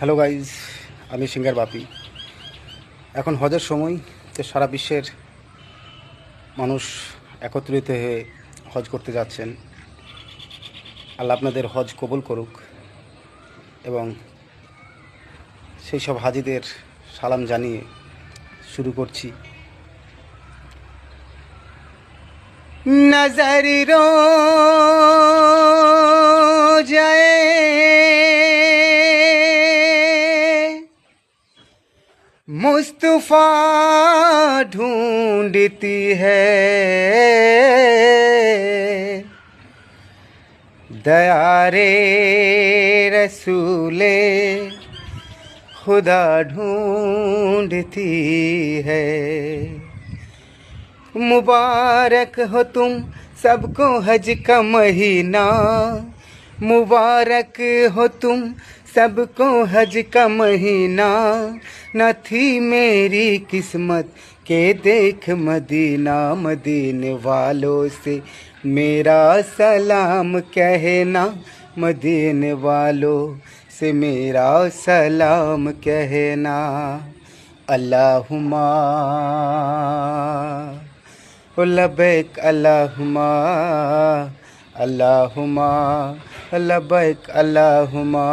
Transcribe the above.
Hello guys, আমি singer বাপি। এখন হজের সময়, তো সারা বিশ্বের মানুষ একত্রিত হয়ে হজ করতে যাচ্ছেন। আল্লাহ আপনাদের হজ কবুল করুক এবং সেই সব হাজিদের সালাম জানিয়ে শুরু করছি। নজর যায় मुस्तफा ढूंढती है, दयारे रसूले खुदा ढूंढती है। मुबारक हो तुम सबको हज का महीना, मुबारक हो तुम सबको हज का महीना। न थी मेरी किस्मत के देख मदीना, मदीने वालों से मेरा सलाम कहना, मदीने वालों से मेरा सलाम कहना। अल्लाहुम्मा लबैक अल्लाहुम्मा, अल्लाहुम्मा लबैक अल्लाहुम्मा।